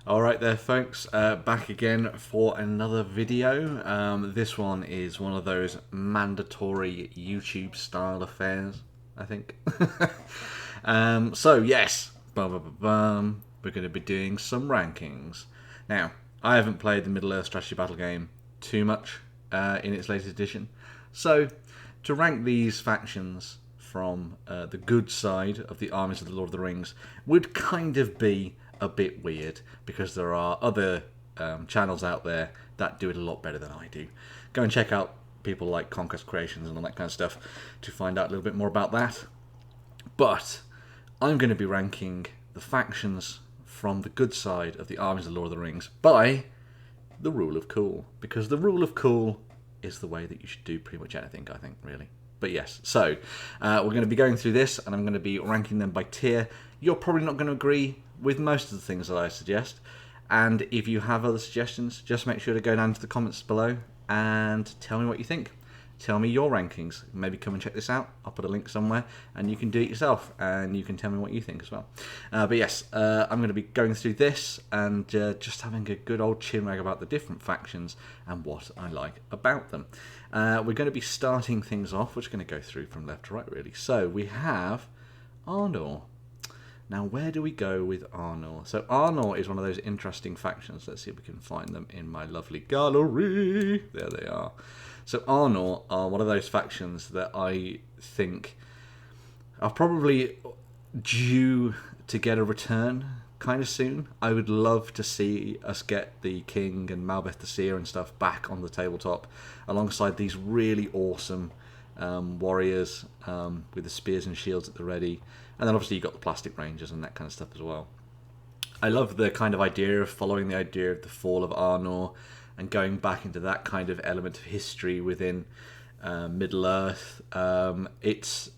Alright there folks, back again for another video. This one is one of those mandatory YouTube style affairs, I think. So yes, we're going to be doing some rankings. Now, I haven't played the Middle-earth strategy battle game too much in its latest edition, so to rank these factions from the good side of the armies of the Lord of the Rings would kind of be a bit weird, because there are other channels out there that do it a lot better than I do. Go and check out people like Conquest Creations and all that kind of stuff to find out a little bit more about that. But I'm going to be ranking the factions from the good side of the armies of the Lord of the Rings by the rule of cool, because the rule of cool is the way that you should do pretty much anything, I think, really. But yes, so we're going to be going through this, and I'm going to be ranking them by tier. You're probably not going to agree with most of the things that I suggest, and if you have other suggestions, just make sure to go down to the comments below and tell me what you think. Tell me your rankings. Maybe come and check this out. I'll put a link somewhere and you can do it yourself, and you can tell me what you think as well. But yes, I'm going to be going through this and just having a good old chinwag about the different factions and what I like about them. We're going to be starting things off. We're just going to go through from left to right, really. So we have Arnold. Now, where do we go with Arnold? So Arnold is one of those interesting factions. Let's see if we can find them in my lovely gallery. There they are. So Arnold are one of those factions that I think are probably due to get a return kind of soon. I would love to see us get the King and Malbeth the Seer and stuff back on the tabletop alongside these really awesome warriors with the spears and shields at the ready. And then obviously you've got the plastic rangers and that kind of stuff as well. I love the kind of idea of following the idea of the fall of Arnor and going back into that kind of element of history within Middle-earth. It's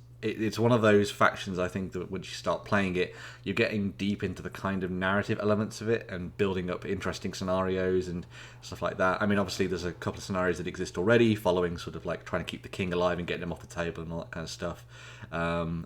one of those factions, I think, that once you start playing it, you're getting deep into the kind of narrative elements of it and building up interesting scenarios and stuff like that. I mean, obviously there's a couple of scenarios that exist already, following sort of like trying to keep the king alive and getting him off the table and all that kind of stuff, and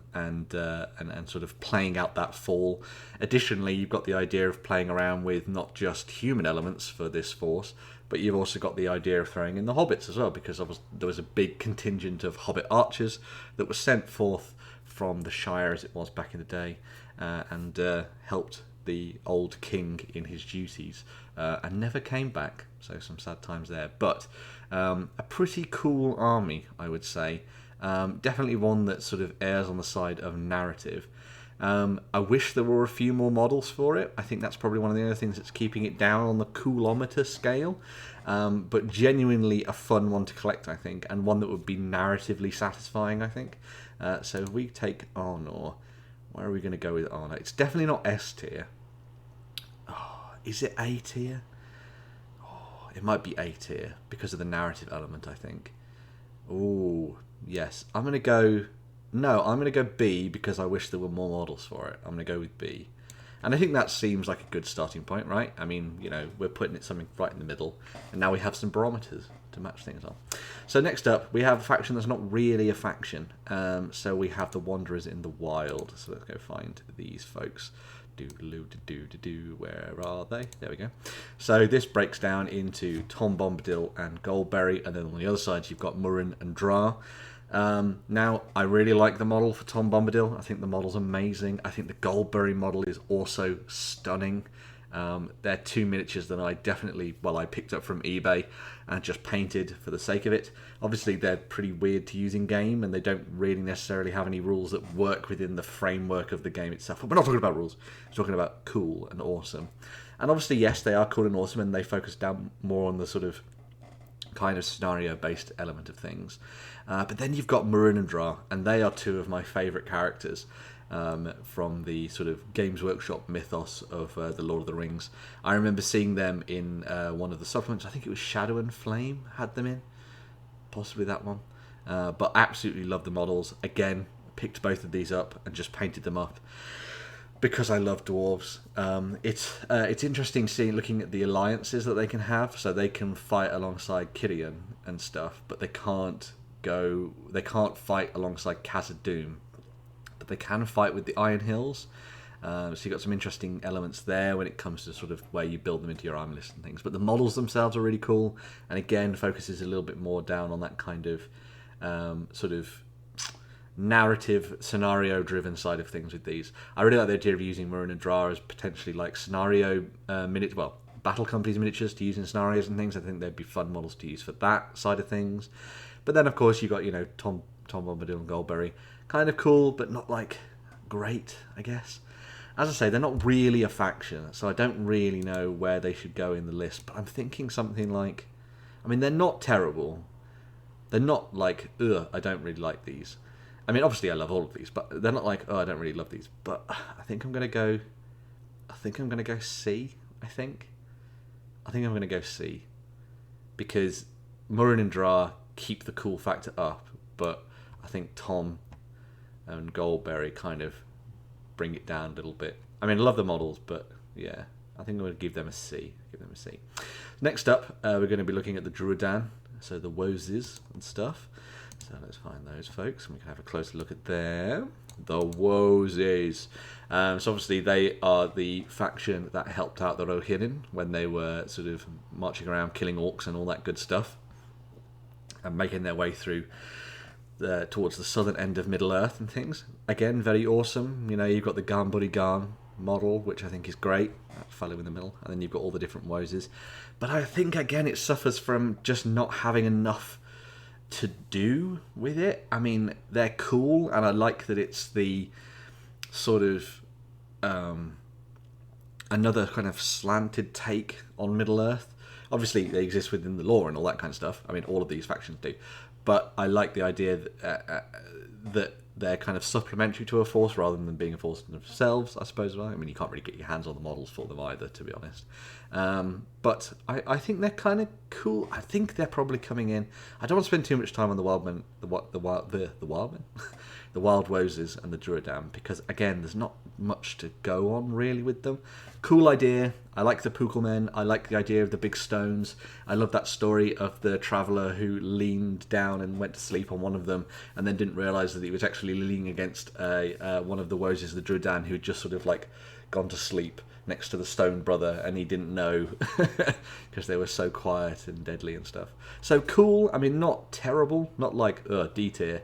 sort of playing out that fall. Additionally, you've got the idea of playing around with not just human elements for this force, but you've also got the idea of throwing in the hobbits as well, because there was a big contingent of hobbit archers that was sent forth from the Shire, as it was back in the day, and helped the old king in his duties, and never came back. So some sad times there. But a pretty cool army, I would say. Definitely one that sort of errs on the side of narrative. I wish there were a few more models for it. I think that's probably one of the other things that's keeping it down on the coolometer scale. But genuinely a fun one to collect, I think, and one that would be narratively satisfying, I think. So if we take Arnor, where are we going to go with Arnor? It's definitely not S tier. Oh, is it A tier? Oh, it might be A tier because of the narrative element, I think. Oh, yes. I'm going to go... No, I'm going to go B because I wish there were more models for it. I'm going to go with B. And I think that seems like a good starting point, right? I mean, you know, we're putting it something right in the middle. And now we have some barometers to match things on. So next up, we have a faction that's not really a faction. So we have the Wanderers in the Wild. So let's go find these folks. Where are they? There we go. So this breaks down into Tom Bombadil and Goldberry. And then on the other side, you've got Murrin and Dra. Now, I really like the model for Tom Bombadil. I think the model's amazing. I think the Goldberry model is also stunning. They're two miniatures that I picked up from eBay and just painted for the sake of it. Obviously, they're pretty weird to use in game, and they don't really necessarily have any rules that work within the framework of the game itself. But we're not talking about rules. We're talking about cool and awesome. And obviously, yes, they are cool and awesome, and they focus down more on the sort of kind of scenario-based element of things. But then you've got Murrin and Dra, and they are two of my favourite characters from the sort of Games Workshop mythos of the Lord of the Rings. I remember seeing them in one of the supplements. I think it was Shadow and Flame had them in, possibly that one. But absolutely love the models. Again, picked both of these up and just painted them up because I love dwarves. It's interesting looking at the alliances that they can have. So they can fight alongside Kirian and stuff, but they can't fight alongside Casa de Doom. But they can fight with the Iron Hills, So you've got some interesting elements there when it comes to sort of where you build them into your army list and things. But the models themselves are really cool, and again focuses a little bit more down on that kind of sort of narrative, scenario-driven side of things with these. I really like the idea of using Murrin and Dra as potentially like scenario battle companies miniatures to use in scenarios and things. I think they'd be fun models to use for that side of things. But then, of course, you've got, you know, Tom Bombadil and Goldberry. Kind of cool, but not, like, great, I guess. As I say, they're not really a faction, so I don't really know where they should go in the list. But I'm thinking something like... I mean, they're not terrible. They're not like, ugh, I don't really like these. I mean, obviously I love all of these, but they're not like, oh, I don't really love these. But I think I'm going to go... C, I think. I think I'm going to go C. Because Murrin and Dra keep the cool factor up, but I think Tom and Goldberry kind of bring it down a little bit. I mean, I love the models, but yeah, I think I'm going to give them a C. Next up, we're going to be looking at the Druidan, so the Woes and stuff. So let's find those folks, and we can have a closer look at them. The Woes. So obviously they are the faction that helped out the Rohirrim when they were sort of marching around killing orcs and all that good stuff, and making their way through towards the southern end of Middle-earth and things. Again, very awesome. You know, you've got the Garn model, which I think is great. That fellow in the middle. And then you've got all the different Woses. But I think, again, it suffers from just not having enough to do with it. I mean, they're cool, and I like that it's the sort of another kind of slanted take on Middle-earth. Obviously, they exist within the lore and all that kind of stuff. I mean, all of these factions do. But I like the idea that they're kind of supplementary to a force rather than being a force in themselves, I suppose. Right? I mean, you can't really get your hands on the models for them either, to be honest. But I think they're kind of cool. I think they're probably coming in. I don't want to spend too much time on the Wildmen, the Wildmen, the Wild Woses and the Druidan, because again, there's not much to go on really with them. Cool idea. I like the Pukelmen. I like the idea of the big stones. I love that story of the traveller who leaned down and went to sleep on one of them, and then didn't realise that he was actually leaning against one of the Woses, the Druidan, who had just sort of like gone to sleep next to the stone brother, and he didn't know because they were so quiet and deadly and stuff. So cool. I mean, not terrible, not like D tier.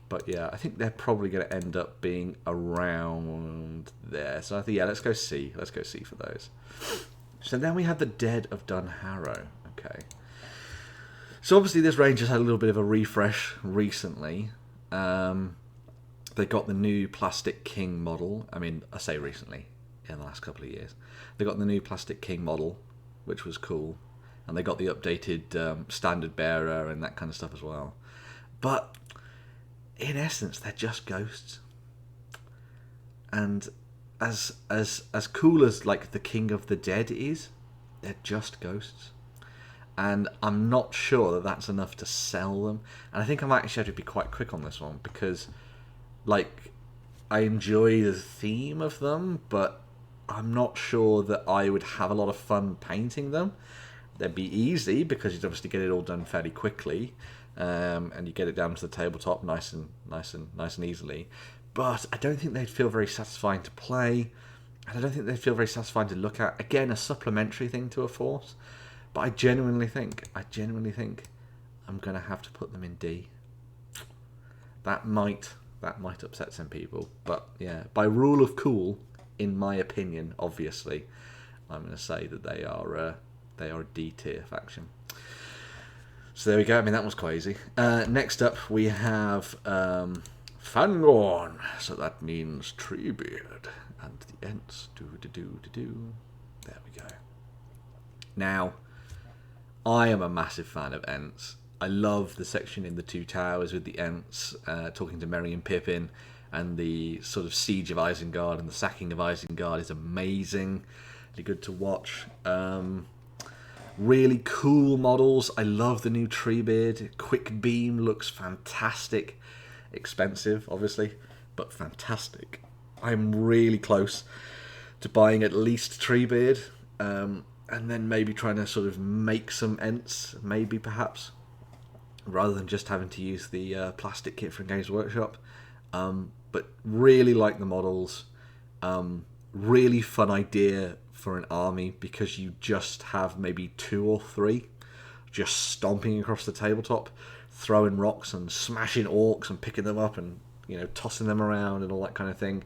But yeah, I think they're probably going to end up being around there. So I think, yeah, let's go C. Let's go C for those. So then we have the Dead of Dunharrow. Okay. So obviously this range has had a little bit of a refresh recently. They got the new Plastic King model. I mean, I say recently, in the last couple of years. They got the new Plastic King model, which was cool. And they got the updated Standard Bearer and that kind of stuff as well. But in essence, they're just ghosts. And as cool as like the King of the Dead is, they're just ghosts. And I'm not sure that that's enough to sell them. And I think I might actually have to be quite quick on this one, because like I enjoy the theme of them, but I'm not sure that I would have a lot of fun painting them. They'd be easy because you'd obviously get it all done fairly quickly. And you get it down to the tabletop nice and easily. But I don't think they'd feel very satisfying to play, and I don't think they'd feel very satisfying to look at. Again, a supplementary thing to a force. But I genuinely think I'm going to have to put them in D. That might upset some people, but yeah, by rule of cool, in my opinion, obviously, I'm going to say that they are a D tier faction. So there we go. I mean, that was quite easy. Next up, we have Fangorn. So that means Treebeard. And the Ents. There we go. Now, I am a massive fan of Ents. I love the section in the Two Towers with the Ents talking to Merry and Pippin. And the sort of siege of Isengard and the sacking of Isengard is amazing. Really good to watch. Really cool models. I love the new Treebeard. Quick Beam looks fantastic. Expensive, obviously, but fantastic. I'm really close to buying at least Treebeard, and then maybe trying to sort of make some Ents, maybe perhaps, rather than just having to use the plastic kit from Games Workshop. But really like the models. Really fun idea for an army, because you just have maybe 2 or 3 just stomping across the tabletop, throwing rocks and smashing orcs and picking them up and, you know, tossing them around and all that kind of thing.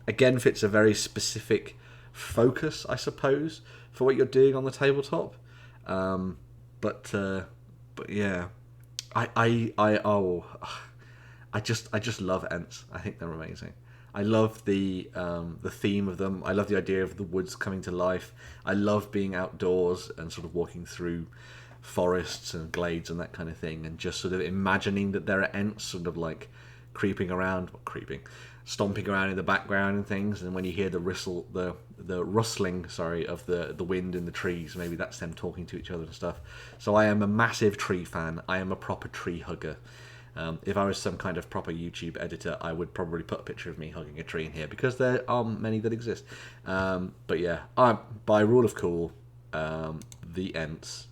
Again, fits a very specific focus, I suppose, for what you're doing on the tabletop. But yeah, I just love Ents. I think they're amazing. I love the theme of them. I love the idea of the woods coming to life. I love being outdoors and sort of walking through forests and glades and that kind of thing, and just sort of imagining that there are Ents sort of like stomping around in the background and things. And when you hear the rustling, of the wind in the trees, maybe that's them talking to each other and stuff. So I am a massive tree fan. I am a proper tree hugger. If I was some kind of proper YouTube editor, I would probably put a picture of me hugging a tree in here, because there aren't many that exist. But yeah, by rule of cool, the Ents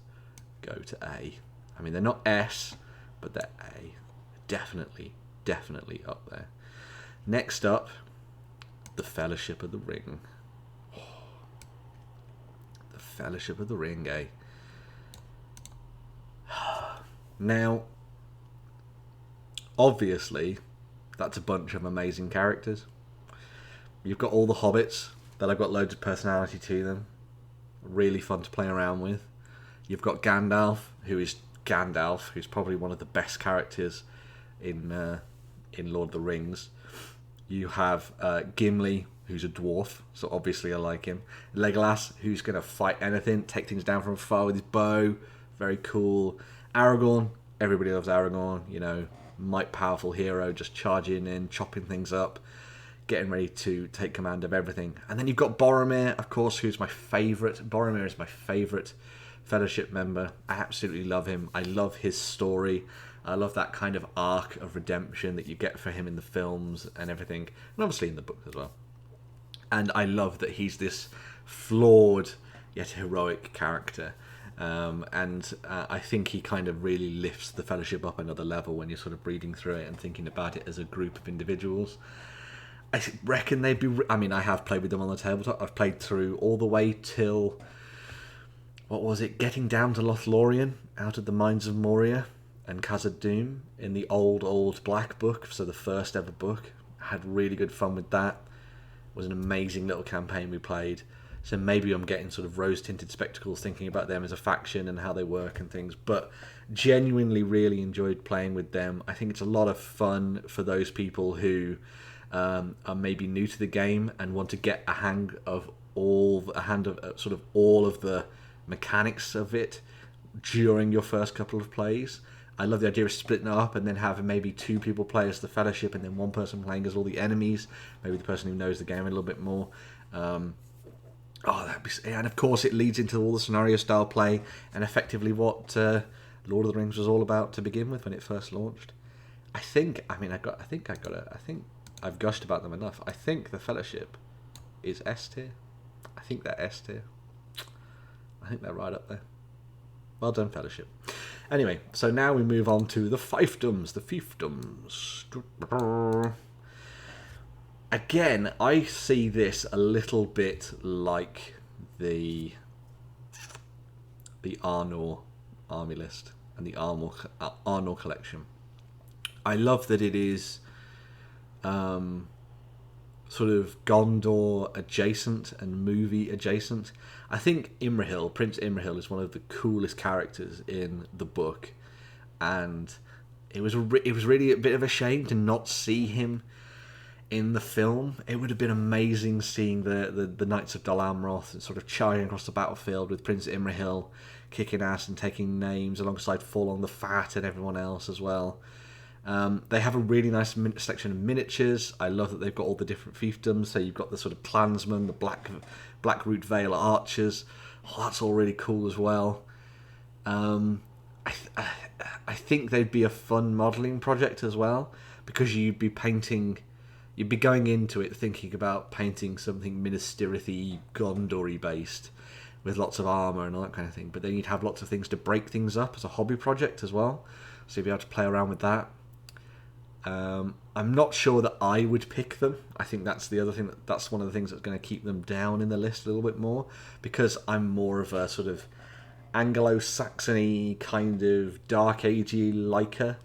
go to A. I mean, they're not S, but they're A. Definitely up there. Next up, the Fellowship of the Ring. Oh, the Fellowship of the Ring, eh? Now, obviously, that's a bunch of amazing characters. You've got all the hobbits that have got loads of personality to them. Really fun to play around with. You've got Gandalf, who's probably one of the best characters in Lord of the Rings. You have Gimli, who's a dwarf, so obviously I like him. Legolas, who's going to fight anything, take things down from afar with his bow. Very cool. Aragorn, everybody loves Aragorn, you know, might powerful hero, just charging in, chopping things up, getting ready to take command of everything. And then you've got Boromir, of course, who's my favourite. Boromir is my favourite Fellowship member. I absolutely love him. I love his story. I love that kind of arc of redemption that you get for him in the films and everything, and obviously in the book as well. And I love that he's this flawed yet heroic character. I think he kind of really lifts the Fellowship up another level when you're sort of reading through it and thinking about it as a group of individuals. I reckon they'd be... I mean, I have played with them on the tabletop. I've played through all the way till... what was it? Getting down to LotH, out of the Mines of Moria and Casa de Doom in the old black book, so the first ever book. Had really good fun with that. It was an amazing little campaign we played. So maybe I'm getting sort of rose-tinted spectacles thinking about them as a faction and how they work and things. But genuinely really enjoyed playing with them. I think it's a lot of fun for those people who are maybe new to the game and want to get a hang of all of the mechanics of it during your first couple of plays. I love the idea of splitting it up and then having maybe 2 people play as the Fellowship and then 1 person playing as all the enemies. Maybe the person who knows the game a little bit more. And of course it leads into all the scenario style play and effectively what Lord of the Rings was all about to begin with when it first launched. I've gushed about them enough. I think the Fellowship is S tier. I think they're S tier. I think they're right up there. Well done, Fellowship. Anyway, so now we move on to the Fiefdoms. Again, I see this a little bit like the Arnold army list and the Arnold collection. I love that it is sort of Gondor adjacent and movie adjacent. I think Prince Imrahil is one of the coolest characters in the book, and it was really a bit of a shame to not see him in the film. It would have been amazing seeing the Knights of Dol Amroth sort of charging across the battlefield with Prince Imrahil kicking ass and taking names alongside Forlong the Fat and everyone else as well. They have a really nice selection of miniatures. I love that they've got all the different fiefdoms. So you've got the sort of clansmen, the Blackroot Vale archers. Oh, that's all really cool as well. I think they'd be a fun modelling project as well, because you'd be going into it thinking about painting something Minas Tirith-y, Gondor-y based, with lots of armour and all that kind of thing. But then you'd have lots of things to break things up as a hobby project as well. So you'd be able to play around with that. I'm not sure that I would pick them. I think that's the other thing. That's one of the things that's going to keep them down in the list a little bit more, because I'm more of a sort of Anglo-Saxony kind of Dark Agey liker,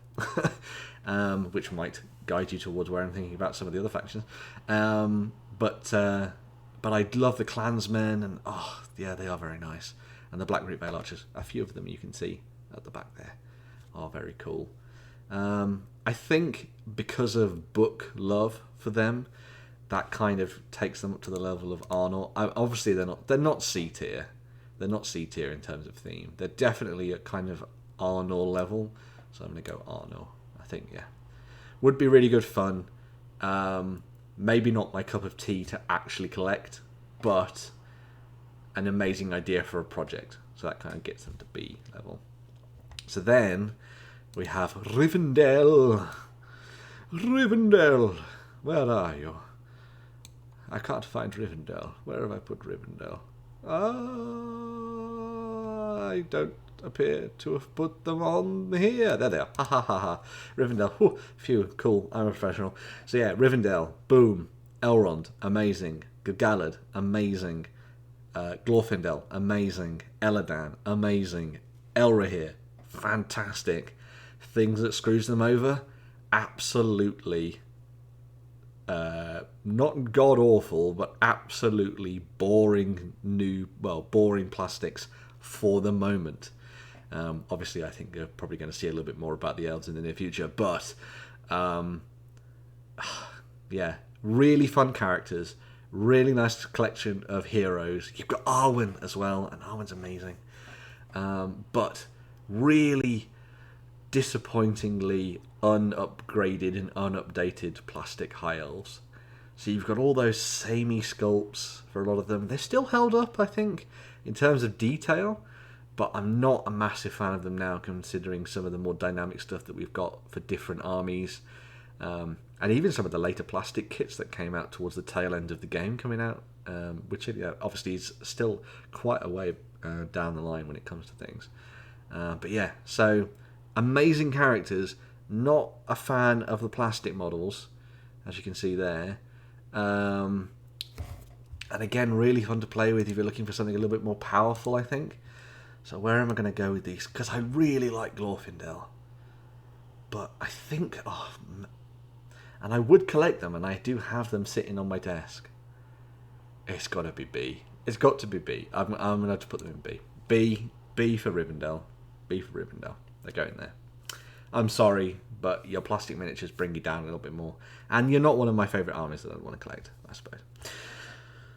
which might guide you towards where I'm thinking about some of the other factions. But I love the Klansmen, and oh yeah, they are very nice. And the Black Root Vale Archers, a few of them you can see at the back there, are very cool. I think because of book love for them, that kind of takes them up to the level of Arnold. Obviously, they're not C tier. They're not C tier in terms of theme. They're definitely at kind of Arnold level. So I'm going to go Arnold. I think, yeah. Would be really good fun. Maybe not my cup of tea to actually collect, but an amazing idea for a project. So that kind of gets them to B level. So then we have Rivendell. Rivendell. Where are you? I can't find Rivendell. Where have I put Rivendell? I don't appear to have put them on here. There they are. Ha ha ha ha. Rivendell. Whew, phew, cool. I'm a professional. So yeah, Rivendell. Boom. Elrond. Amazing. Ggalad. Amazing. Glorfindel. Amazing. Elladan. Amazing. Elrahir. Fantastic. Things that screws them over. Absolutely. Not god awful, but absolutely boring boring plastics for the moment. Obviously, I think you're probably going to see a little bit more about the elves in the near future, but yeah, really fun characters, really nice collection of heroes. You've got Arwen as well, and Arwen's amazing, but really disappointingly unupgraded and unupdated plastic high elves. So you've got all those samey sculpts for a lot of them. They're still held up, I think, in terms of detail, but I'm not a massive fan of them now, considering some of the more dynamic stuff that we've got for different armies, and even some of the later plastic kits that came out towards the tail end of the game coming out, which obviously is still quite a way down the line when it comes to things. But yeah, so amazing characters. Not a fan of the plastic models, as you can see there. And again, really fun to play with if you're looking for something a little bit more powerful, I think. So where am I going to go with these? Because I really like Glorfindel. But I think... and I would collect them, and I do have them sitting on my desk. It's got to be B. It's got to be B. I'm going to have to put them in B. B for Rivendell. B for Rivendell. They're going there. I'm sorry, but your plastic miniatures bring you down a little bit more. And you're not one of my favourite armies that I'd want to collect, I suppose.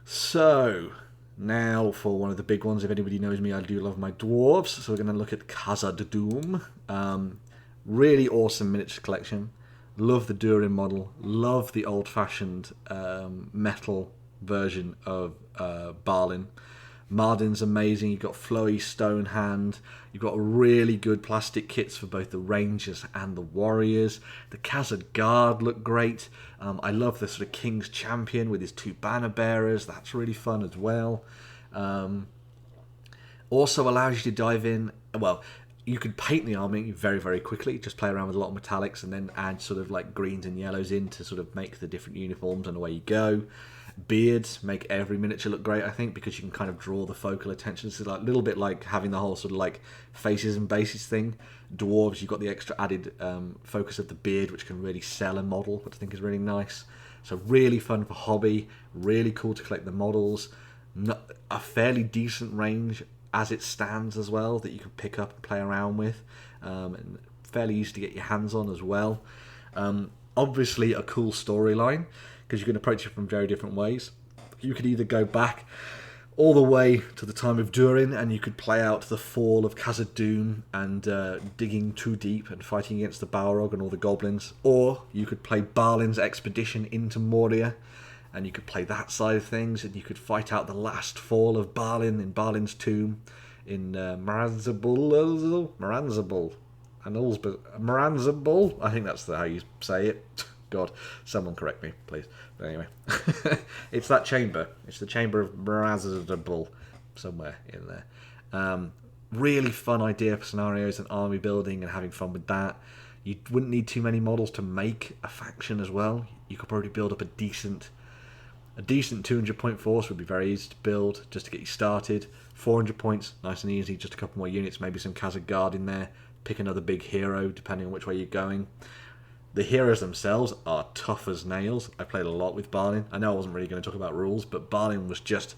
So, now for one of the big ones. If anybody knows me, I do love my dwarves. So we're going to look at Casa de Doom. Really awesome miniature collection. Love the Durin model. Love the old-fashioned metal version of Balin. Mardin's amazing. You've got flowy stone hand. You've got really good plastic kits for both the Rangers and the Warriors. The Khazad Guard look great. I love the sort of King's Champion with his two banner bearers. That's really fun as well. Also allows you to dive in. Well, you could paint the army very, very quickly. Just play around with a lot of metallics and then add sort of like greens and yellows in to sort of make the different uniforms, and away you go. Beards make every miniature look great, I think, because you can kind of draw the focal attention. It's like a little bit like having the whole sort of like faces and bases thing. Dwarves, you've got the extra added focus of the beard, which can really sell a model, which I think is really nice. So really fun for hobby, really cool to collect the models. A fairly decent range as it stands as well that you can pick up and play around with, and fairly easy to get your hands on as well. Obviously a cool storyline, because you can approach it from very different ways. You could either go back all the way to the time of Durin, and you could play out the fall of Casa de Doom and digging too deep and fighting against the Balrog and all the goblins. Or you could play Balin's expedition into Moria, and you could play that side of things, and you could fight out the last fall of Balin in Balin's tomb in Maranzabul. I think that's how you say it. God, someone correct me, please. But anyway, it's that chamber. It's the chamber of Marazabul, somewhere in there. Really fun idea for scenarios and army building and having fun with that. You wouldn't need too many models to make a faction as well. You could probably build up a decent 200 point force would be very easy to build just to get you started. 400 points, nice and easy, just a couple more units, maybe some Casa Guard in there. Pick another big hero depending on which way you're going. The heroes themselves are tough as nails. I played a lot with Balin. I know I wasn't really going to talk about rules, but Balin was just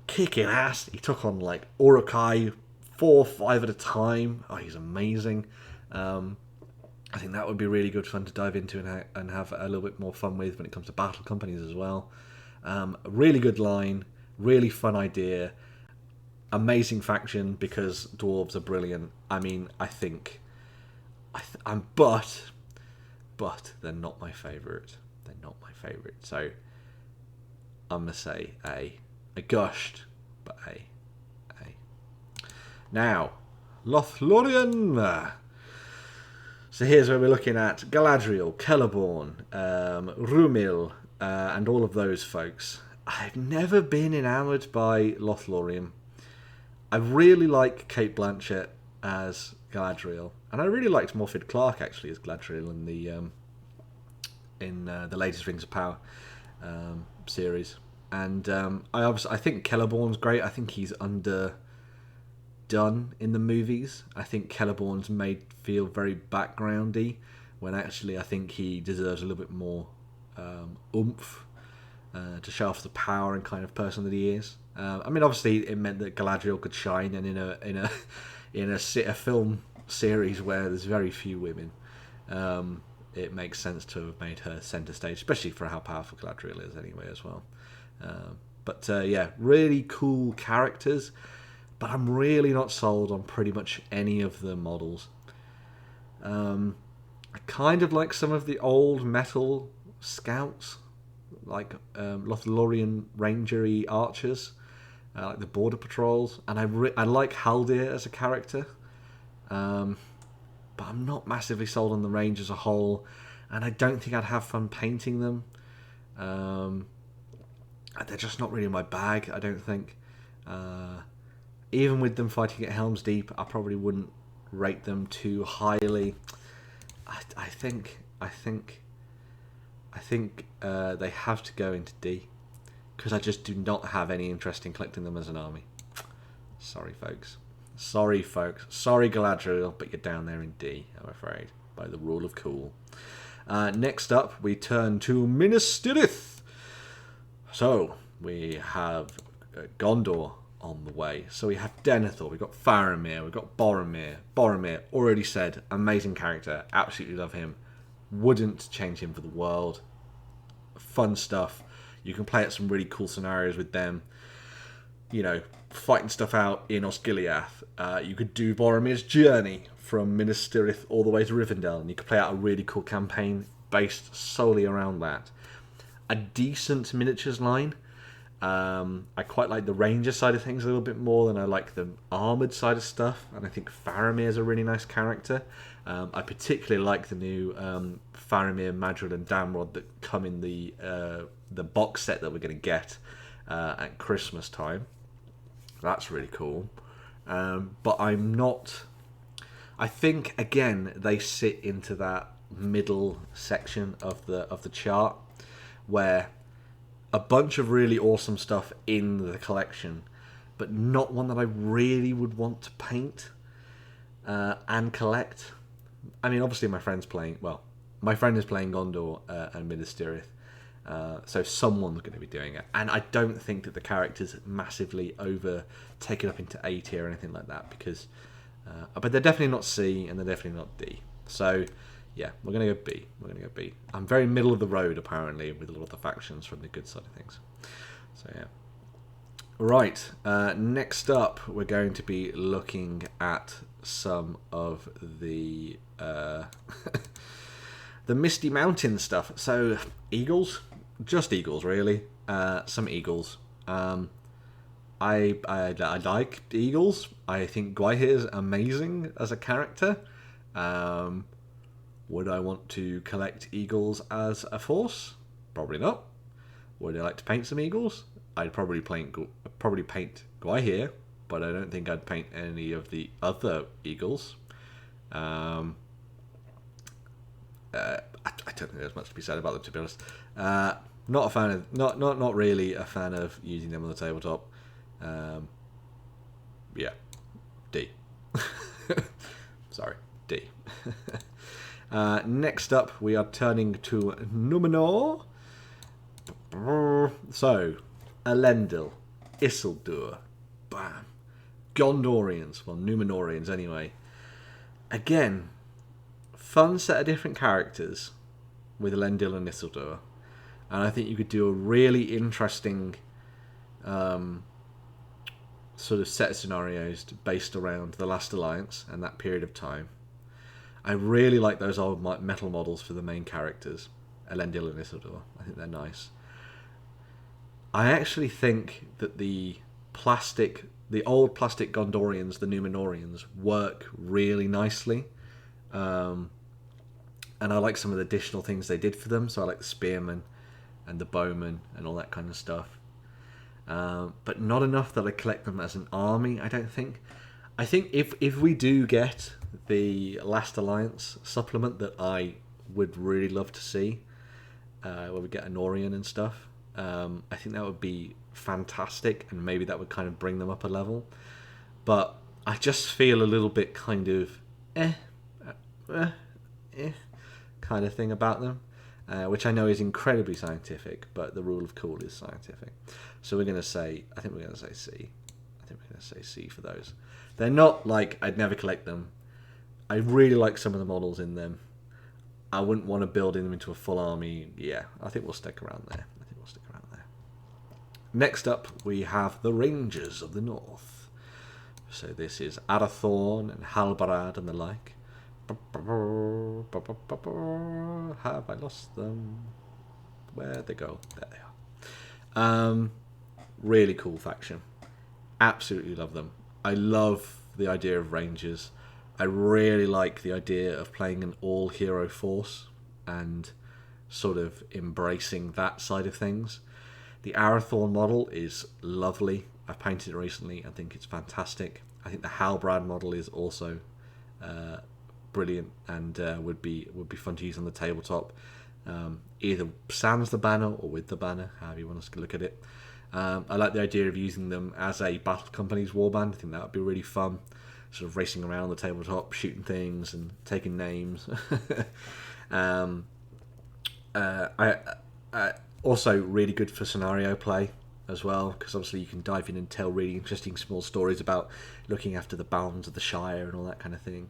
kicking ass. He took on like Uruk-hai 4 or 5 at a time. Oh, he's amazing. I think that would be really good fun to dive into and have a little bit more fun with when it comes to battle companies as well. A really good line, really fun idea, amazing faction because dwarves are brilliant. I mean, I think, but they're not my favourite. They're not my favourite. So I'm gonna say A. I gushed, but A. Now, LotR. So here's where we're looking at Galadriel, Celeborn, Rumil, and all of those folks. I've never been enamoured by LotR. I really like Cate Blanchett as Galadriel, and I really liked Morfydd Clark actually as Galadriel in the latest Rings of Power series. And I think Celeborn's great. I think he's underdone in the movies. I think Celeborn's made feel very backgroundy when actually I think he deserves a little bit more oomph to show off the power and kind of person that he is. I mean, obviously it meant that Galadriel could shine, and in a film series where there's very few women, it makes sense to have made her centre stage, especially for how powerful Galadriel is anyway as well. But yeah, really cool characters, but I'm really not sold on pretty much any of the models. I kind of like some of the old metal scouts, like Lothlorien rangery archers, like the border patrols, and I like Haldir as a character, but I'm not massively sold on the range as a whole, and I don't think I'd have fun painting them. They're just not really my bag, I don't think. Even with them fighting at Helm's Deep, I probably wouldn't rate them too highly. I think they have to go into D, because I just do not have any interest in collecting them as an army. Sorry, folks. Sorry, Galadriel, but you're down there in D, I'm afraid, by the rule of cool. Next up, we turn to Minas Tirith. So, we have Gondor on the way. So we have Denethor, we've got Faramir, we've got Boromir. Boromir, already said, amazing character, absolutely love him. Wouldn't change him for the world. Fun stuff. You can play at some really cool scenarios with them. You know, fighting stuff out in Osgiliath. You could do Boromir's journey from Minas Tirith all the way to Rivendell, and you could play out a really cool campaign based solely around that. A decent miniatures line. I quite like the ranger side of things a little bit more than I like the armoured side of stuff, and I think Faramir is a really nice character. I particularly like the new Faramir, Madril and Damrod that come in the box set that we're going to get at Christmas time. That's really cool. But I'm not... I think, again, they sit into that middle section of the chart where a bunch of really awesome stuff in the collection, but not one that I really would want to paint and collect. I mean, obviously my friend is playing Gondor and Minas Tirith, so someone's going to be doing it, and I don't think that the character's massively taken up into A tier or anything like that, because but they're definitely not C and they're definitely not D. So yeah, we're going to go B. I'm very middle of the road, apparently, with a lot of the factions from the good side of things. So, yeah. Right, next up, we're going to be looking at some of the the Misty Mountain stuff. So, eagles. Just eagles, really. Some eagles. I like eagles. I think Gwaihir's amazing as a character. Would I want to collect eagles as a force? Probably not. Would I like to paint some eagles? I'd probably paint Gwaihir, but I don't think I'd paint any of the other eagles. I don't think there's much to be said about them, to be honest. Not a fan of, not really a fan of using them on the tabletop. Yeah, D. Sorry, D. Next up, we are turning to Numenor. So, Elendil, Isildur, bam. Gondorians, well, Numenorians anyway. Again, fun set of different characters with Elendil and Isildur. And I think you could do a really interesting sort of set of scenarios based around the Last Alliance and that period of time. I really like those old metal models for the main characters, Elendil and Isildur. I think they're nice. I actually think that the old plastic Gondorians, the Numenorians, work really nicely. And I like some of the additional things they did for them. So I like the spearmen and the bowmen and all that kind of stuff. But not enough that I collect them as an army, I don't think. I think if we do get the Last Alliance supplement that I would really love to see, where we get Anorian and stuff, I think that would be fantastic, and maybe that would kind of bring them up a level. But I just feel a little bit kind of kind of thing about them, which I know is incredibly scientific, but the rule of cool is scientific. So I think we're going to say C. I think we're going to say C for those. They're not like I'd never collect them. I really like some of the models in them. I wouldn't want to build them into a full army. Yeah, I think we'll stick around there. Next up, we have the Rangers of the North. So this is Addathorn and Halbard and the like. Have I lost them? Where'd they go? There they are. Really cool faction. Absolutely love them. I love the idea of Rangers. I really like the idea of playing an all-hero force and sort of embracing that side of things. The Addathorn model is lovely. I've painted it recently. I think it's fantastic. I think the Halbard model is also brilliant and would be fun to use on the tabletop. Either sans the banner or with the banner, however you want us to look at it. I like the idea of using them as a Battle Company's warband. I think that would be really fun. Sort of racing around the tabletop, shooting things and taking names. Also really good for scenario play as well, because obviously you can dive in and tell really interesting small stories about looking after the bounds of the Shire and all that kind of thing.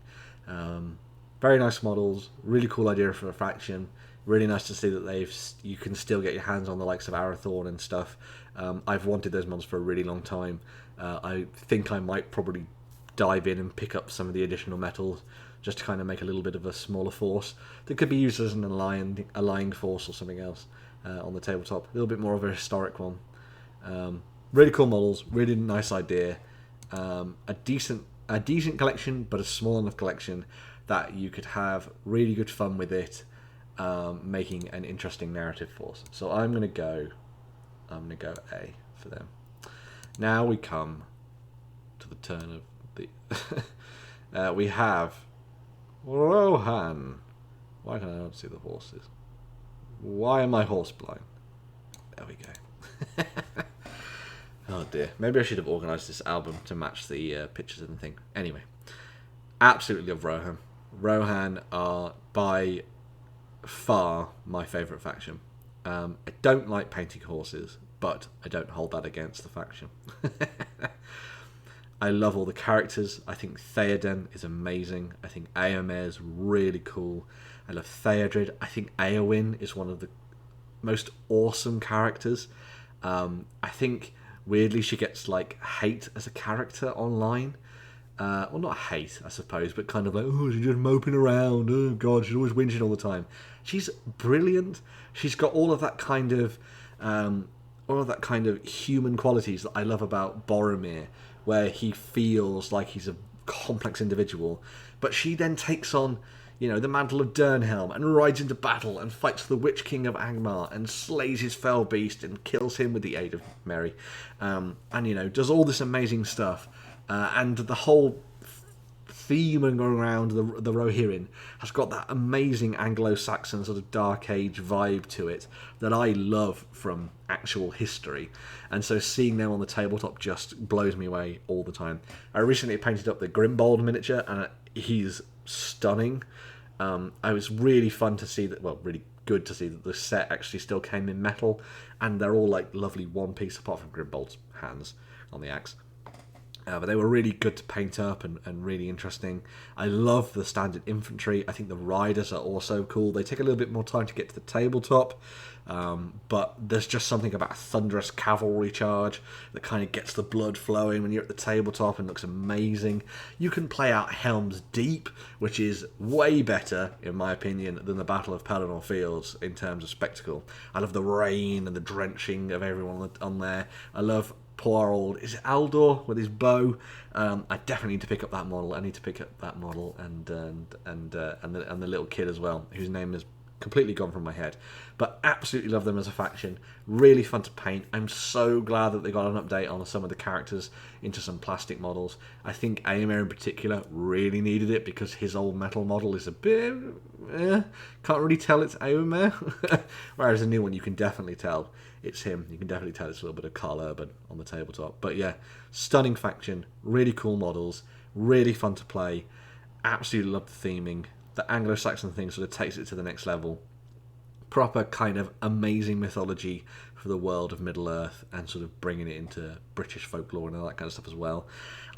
Very nice models, really cool idea for a faction. Really nice to see that you can still get your hands on the likes of Addathorn and stuff. I've wanted those models for a really long time. I think I might probably dive in and pick up some of the additional metals just to kind of make a little bit of a smaller force that could be used as an allying force or something else on the tabletop. A little bit more of a historic one. Really cool models, really nice idea. A decent collection, but a small enough collection that you could have really good fun with it, making an interesting narrative force. So I'm gonna go A for them. Now we come to the turn of the we have Rohan. Why can I not see the horses? Why am I horse blind? There we go. Oh dear. Maybe I should have organised this album to match the pictures and thing. Anyway, absolutely love Rohan. Rohan are by far my favourite faction. I don't like painting horses, but I don't hold that against the faction. I love all the characters. I think Theoden is amazing. I think Eomer's really cool. I love Theodred. I think Eowyn is one of the most awesome characters. I think weirdly she gets like hate as a character online. Well, not hate, I suppose, but kind of like, oh, she's just moping around. Oh god, she's always whinging all the time. She's brilliant. She's got all of that kind of human qualities that I love about Boromir, where he feels like he's a complex individual, but she then takes on, the mantle of Durnhelm and rides into battle and fights the Witch King of Angmar and slays his fell beast and kills him with the aid of Merry, and does all this amazing stuff, and the whole theming around the Rohirrim has got that amazing Anglo-Saxon sort of Dark Age vibe to it that I love from actual history. And so seeing them on the tabletop just blows me away all the time. I recently painted up the Grimbold miniature, and he's stunning. It was really fun to see that, well, really good to see that the set actually still came in metal, and they're all like lovely one piece apart from Grimbold's hands on the axe. But they were really good to paint up and really interesting. I love the standard infantry. I think the riders are also cool. They take a little bit more time to get to the tabletop, but there's just something about a thunderous cavalry charge that kind of gets the blood flowing when you're at the tabletop and looks amazing. You can play out Helm's Deep, which is way better, in my opinion, than the Battle of Pelennor Fields in terms of spectacle. I love the rain and the drenching of everyone on there. I love poor old, is it Aldor with his bow? I definitely need to pick up that model. I need to pick up that model and the little kid as well, whose name is completely gone from my head. But absolutely love them as a faction. Really fun to paint. I'm so glad that they got an update on some of the characters into some plastic models. I think Aemir in particular really needed it because his old metal model is a bit... can't really tell it's Aemir. Whereas a new one you can definitely tell it's him. You can definitely tell it's a little bit of Carl Urban on the tabletop. But yeah, stunning faction, really cool models, really fun to play. Absolutely love the theming. The Anglo-Saxon thing sort of takes it to the next level. Proper kind of amazing mythology for the world of Middle-earth and sort of bringing it into British folklore and all that kind of stuff as well.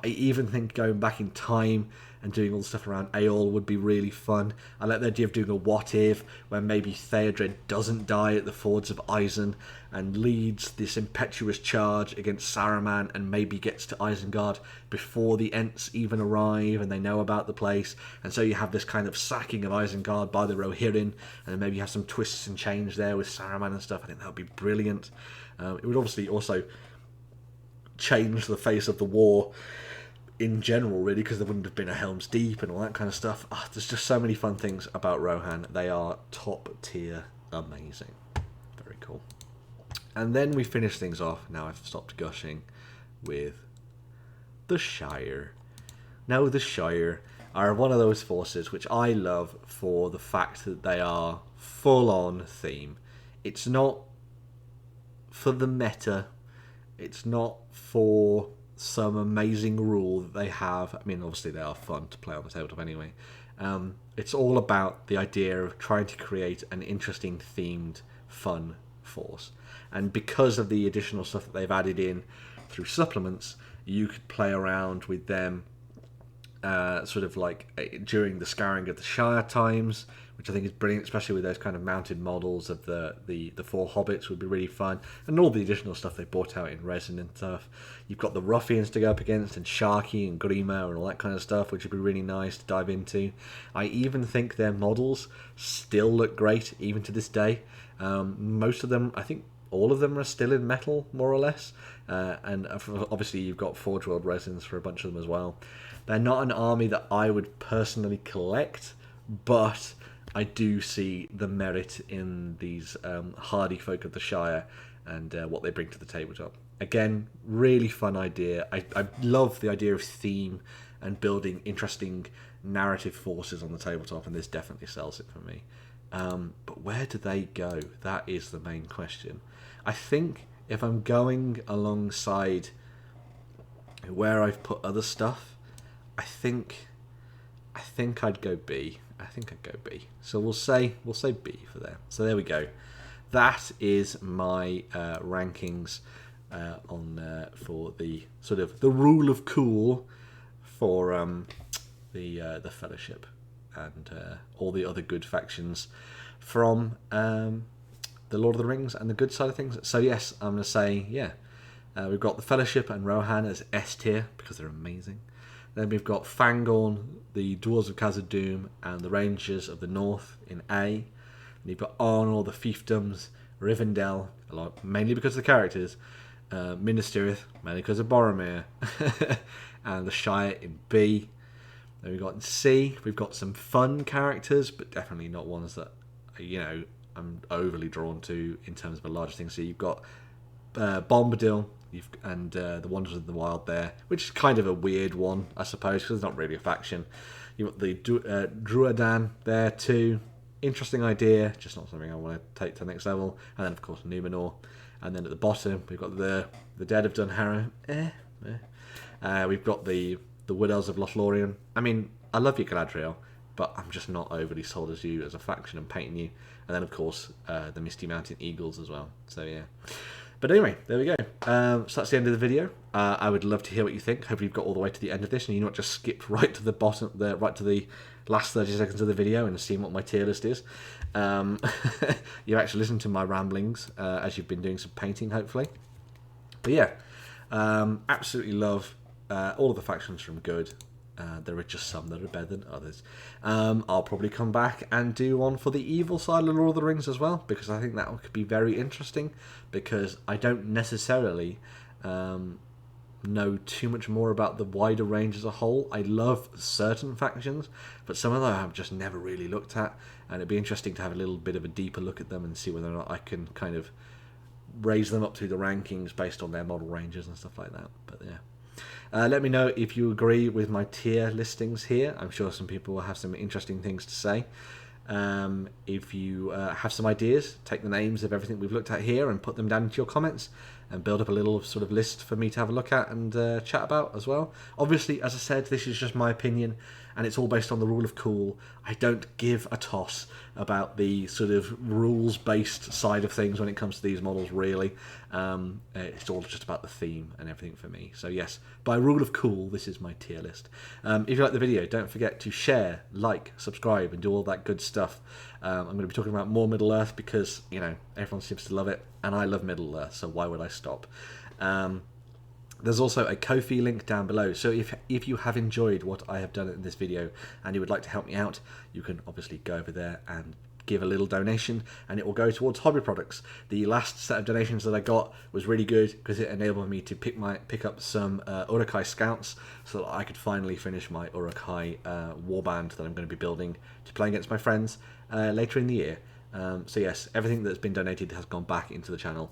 I even think going back in time and doing all the stuff around Eorl would be really fun. I like the idea of doing a what if, where maybe Theodred doesn't die at the fords of Isen and leads this impetuous charge against Saruman and maybe gets to Isengard before the Ents even arrive and they know about the place. And so you have this kind of sacking of Isengard by the Rohirrim, and maybe you have some twists and change there with Saruman and stuff. I think that would be brilliant. It would obviously also change the face of the war in general, really, because there wouldn't have been a Helm's Deep and all that kind of stuff. There's just so many fun things about Rohan. They are top tier amazing. Very cool. And then we finish things off, now I've stopped gushing, with the Shire. Now the Shire are one of those forces which I love for the fact that they are full on theme. It's not for the meta, it's not for some amazing rule that they have. I mean, obviously they are fun to play on the tabletop anyway. It's all about the idea of trying to create an interesting themed fun force, and because of the additional stuff that they've added in through supplements, you could play around with them sort of like during the scouring of the Shire times, which I think is brilliant, especially with those kind of mounted models of the four hobbits. Would be really fun, and all the additional stuff they brought out in resin and stuff. You've got the ruffians to go up against, and Sharky and Grima and all that kind of stuff, which would be really nice to dive into. I even think their models still look great even to this day. Most of them, I think all of them, are still in metal more or less, and obviously you've got Forge World resins for a bunch of them as well. They're not an army that I would personally collect, but I do see the merit in these hardy folk of the Shire and what they bring to the tabletop. Again, really fun idea. I love the idea of theme and building interesting narrative forces on the tabletop, and this definitely sells it for me. But where do they go? That is the main question. I think if I'm going alongside where I've put other stuff, I think I'd go B. So we'll say B for there. So there we go. That is my rankings for the sort of the rule of cool for the Fellowship and all the other good factions from the Lord of the Rings and the good side of things. So yes, I'm going to say we've got the Fellowship and Rohan as S tier because they're amazing. Then we've got Fangorn, the Dwarves of Casa de Doom, and the Rangers of the North in A. And you've got Arnold, the Fiefdoms, Rivendell, mainly because of the characters, Minas Tirith, mainly because of Boromir, and the Shire in B. Then we've got in C, we've got some fun characters, but definitely not ones that, I'm overly drawn to in terms of a larger thing. So you've got Bombadil and the Wanderers of the Wild there, which is kind of a weird one, I suppose, because it's not really a faction. You've got the Druadan there too. Interesting idea, just not something I want to take to the next level. And then, of course, Numenor. And then at the bottom, we've got the Dead of Dunharrow. We've got the Wood Elves of LotR. I mean, I love you, Galadriel, but I'm just not overly sold as you as a faction and painting you. And then, of course, the Misty Mountain Eagles as well. So, yeah. But anyway, there we go. So that's the end of the video. I would love to hear what you think. Hopefully you've got all the way to the end of this and you're not just skipped right to the bottom, right to the last 30 seconds of the video and seen what my tier list is. You actually listened to my ramblings as you've been doing some painting, hopefully. But yeah, absolutely love all of the factions from good. There are just some that are better than others. I'll probably come back and do one for the evil side of Lord of the Rings as well, because I think that could be very interesting, because I don't necessarily know too much more about the wider range as a whole. I love certain factions, but some of them I've just never really looked at, and it'd be interesting to have a little bit of a deeper look at them and see whether or not I can kind of raise them up through the rankings based on their model ranges and stuff like that. But yeah. Let me know if you agree with my tier listings here. I'm sure some people will have some interesting things to say. If you have some ideas, take the names of everything we've looked at here and put them down into your comments and build up a little sort of list for me to have a look at and chat about as well. Obviously, as I said, this is just my opinion and it's all based on the rule of cool. I don't give a toss about the sort of rules-based side of things when it comes to these models, really. It's all just about the theme and everything for me. So yes, by rule of cool, this is my tier list. If you like the video, don't forget to share, like, subscribe, and do all that good stuff. I'm going to be talking about more Middle-earth because, you know, everyone seems to love it, and I love Middle-earth, so why would I stop? There's also a Ko-fi link down below, so if you have enjoyed what I have done in this video and you would like to help me out, you can obviously go over there and give a little donation, and it will go towards hobby products. The last set of donations that I got was really good because it enabled me to pick up some Uruk-hai scouts so that I could finally finish my Uruk-hai warband that I'm going to be building to play against my friends later in the year. So yes, everything that's been donated has gone back into the channel,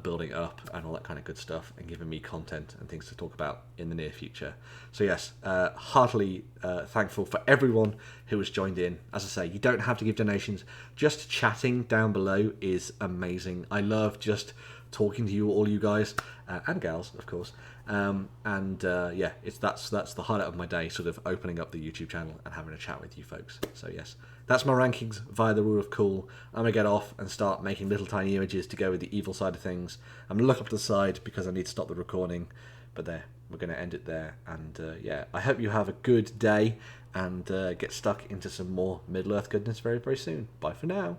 building up and all that kind of good stuff, and giving me content and things to talk about in the near future. So yes, heartily thankful for everyone who has joined in. As I say, you don't have to give donations. Just chatting down below is amazing. I love just talking to you, all you guys and gals, of course. Yeah, that's the highlight of my day, sort of opening up the YouTube channel and having a chat with you folks. So yes, that's my rankings via the rule of cool. I'm gonna get off and start making little tiny images to go with the evil side of things. I'm gonna look up to the side because I need to stop the recording. But there, we're gonna end it there. And yeah, I hope you have a good day and get stuck into some more Middle-earth goodness very, very soon. Bye for now.